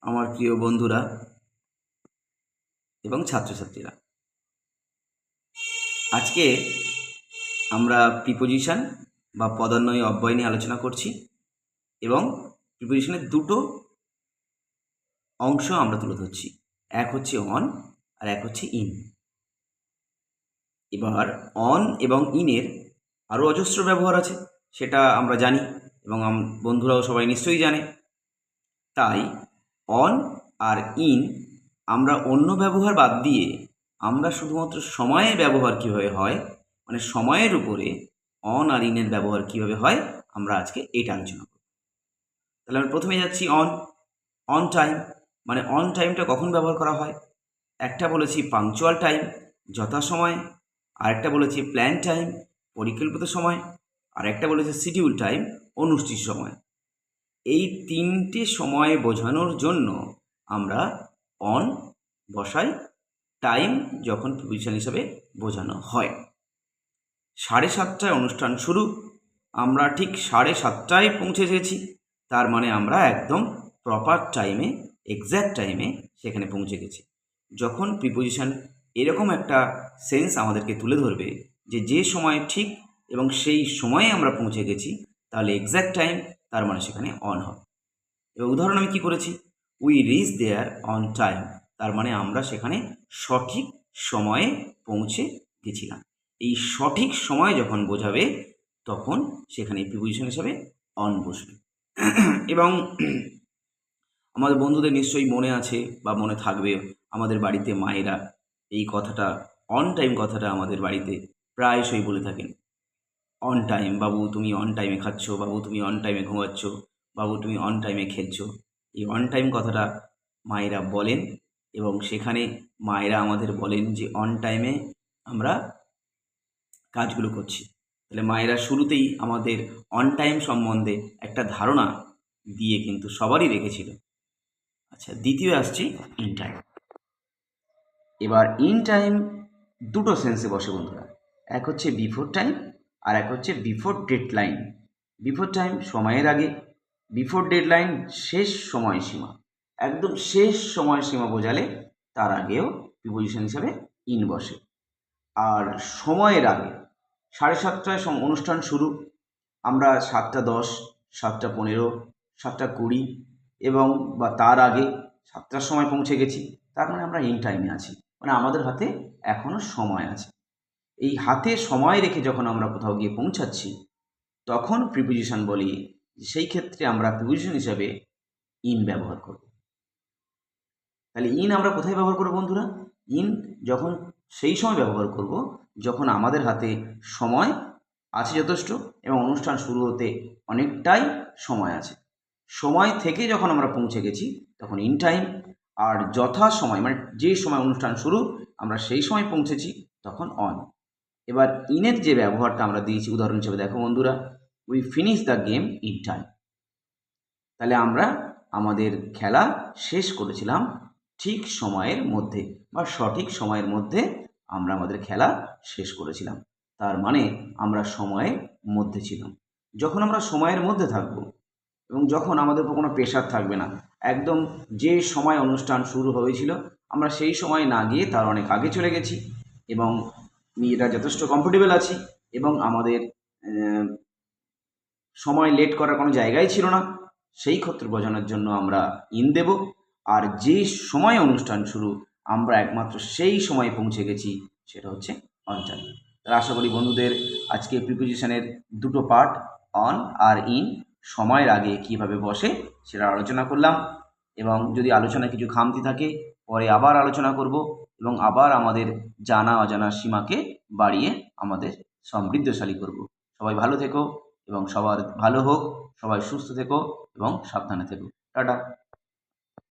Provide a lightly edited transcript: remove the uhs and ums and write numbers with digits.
আমার প্রিয় বন্ধুরা এবং ছাত্রছাত্রীরা, আজকে আমরা প্রিপোজিশন বা পদান্বয়ী অব্যয় নিয়ে আলোচনা করছি এবং প্রিপোজিশনের দুটো অংশ আমরা তুলে ধরছি। এক হচ্ছে অন আর এক হচ্ছে ইন। এবার অন এবং ইনের আরও অজস্র ব্যবহার আছে, সেটা আমরা জানি এবং বন্ধুরাও সবাই নিশ্চয়ই জানে। তাই অন আর ইন আমরা অন্য ব্যবহার বাদ দিয়ে আমরা শুধুমাত্র সময়ের ব্যবহার কীভাবে হয়, মানে সময়ের উপরে অন আর ইনের ব্যবহার কীভাবে হয়, আমরা আজকে এটা আলোচনা করব। তাহলে আমরা প্রথমে যাচ্ছি অন টাইম। মানে অন টাইমটা কখন ব্যবহার করা হয়? একটা বলেছি পাংচুয়াল টাইম, যথাসময়। আরেকটা বলেছি প্ল্যান টাইম, পরিকল্পিত সময়। আর একটা বলেছে শিডিউল টাইম, অনুষ্ঠিত সময়। এই তিনটে সময় বোঝানোর জন্য আমরা অন বসাই টাইম যখন প্রিপোজিশন হিসাবে বোঝানো হয়। 7:30টায় অনুষ্ঠান শুরু, আমরা ঠিক 7:30টায় পৌঁছে গেছি। তার মানে আমরা একদম প্রপার টাইমে, এক্স্যাক্ট টাইমে সেখানে পৌঁছে গেছি। যখন প্রিপোজিশন এরকম একটা সেন্স আমাদেরকে তুলে ধরবে যে সময় ঠিক এবং সেই সময়ে আমরা পৌঁছে গেছি, তাহলে এক্স্যাক্ট টাইম, তার মানে সেখানে অন হবে। এবার উদাহরণ আমি কি করেছি, we reach there on time, তার মানে আমরা সেখানে সঠিক সময়ে পৌঁছে গেছিলাম। এই সঠিক সময় যখন বোঝাবে তখন সেখানে প্রিপোজিশন হিসাবে অন বসবে। এবং আমাদের বন্ধুদের নিশ্চয়ই মনে আছে বা মনে থাকবে, আমাদের বাড়িতে মায়েরা এই কথাটা, অন টাইম কথাটা আমাদের বাড়িতে প্রায়শই বলে থাকেন। অন টাইম বাবু, তুমি অন টাইমে খাচ্ছ, বাবু তুমি অন টাইমে ঘুমাচ্ছ, বাবু তুমি অন টাইমে খেলছো। এই অন টাইম কথাটা মায়েরা বলেন এবং সেখানে মায়েরা আমাদের বলেন যে অন টাইমে আমরা কাজগুলো করছি। তাহলে মায়েরা শুরুতেই আমাদের অন টাইম সম্বন্ধে একটা ধারণা দিয়ে কিন্তু সবারই রেখেছিল। আচ্ছা, দ্বিতীয় আসছি ইন টাইম। এবার ইন টাইম দুটো সেন্সে বসে বন্ধুরা। এক হচ্ছে বিফোর টাইম আর এক হচ্ছে বিফোর ডেডলাইন। বিফোর টাইম সময়ের আগে, বিফোর ডেডলাইন শেষ সময়সীমা। একদম শেষ সময়সীমা বোঝালে তার আগেও প্রিপোজিশন হিসাবে ইন বসে। আর সময়ের আগে, 7:30টায় অনুষ্ঠান শুরু, আমরা 7:10, 7:15, 7:20 এবং বা তার আগে 7টার সময় পৌঁছে গেছি। তার মানে আমরা ইন টাইমে আছি, মানে আমাদের হাতে এখনও সময় আছে। এই হাতে সময় রেখে যখন আমরা কোথাও গিয়ে পৌঁছাচ্ছি তখন প্রিপোজিশন বলি, সেই ক্ষেত্রে আমরা প্রিপোজিশন হিসাবে ইন ব্যবহার করব। তাহলে ইন আমরা কোথায় ব্যবহার করব বন্ধুরা? ইন যখন সেই সময় ব্যবহার করব যখন আমাদের হাতে সময় আছে যথেষ্ট এবং অনুষ্ঠান শুরু হতে অনেকটাই সময় আছে। সময় থেকে যখন আমরা পৌঁছে গেছি তখন ইন টাইম, আর যথা সময় মানে যে সময় অনুষ্ঠান শুরু আমরা সেই সময় পৌঁছেছি তখন অন। এবার ইনের যে ব্যবহারটা আমরা দিয়েছি উদাহরণ হিসেবে দেখো বন্ধুরা, we finish the game in time. তাহলে আমরা আমাদের খেলা শেষ করেছিলাম ঠিক সময়ের মধ্যে বা সঠিক সময়ের মধ্যে আমরা আমাদের খেলা শেষ করেছিলাম। তার মানে আমরা সময়ের মধ্যে ছিলাম। যখন আমরা সময়ের মধ্যে থাকব এবং যখন আমাদের উপর কোনো প্রেশার থাকবে না, একদম যে সময় অনুষ্ঠান শুরু হয়েছিল আমরা সেই সময় না গিয়ে তার অনেক আগে চলে গেছি এবং এটা যথেষ্ট কমফোর্টেবল আছি এবং আমাদের সময় লেট করার কোনো জায়গাই ছিল না, সেই ক্ষেত্রে বোঝানোর জন্য আমরা ইন দেব। আর যে সময় অনুষ্ঠান শুরু আমরা একমাত্র সেই সময়ে পৌঁছে গেছি সেটা হচ্ছে অন টাইম। তাহলে আশা করি বন্ধুদের আজকে প্রিপোজিশনের দুটো পার্ট, অন আর ইন, সময়ের আগে কিভাবে বসে সেটা আলোচনা করলাম। এবং যদি আলোচনায় কিছু খামতি থাকে পরে আবার আলোচনা করব এবং আবার আমাদের জানা অজানা সীমাকে বাড়িয়ে আমাদের সমৃদ্ধশালী করব। সবাই ভালো থেকো এবং সবার ভালো হোক, সবাই সুস্থ থেকো এবং সাবধানে থেকো। টাটা।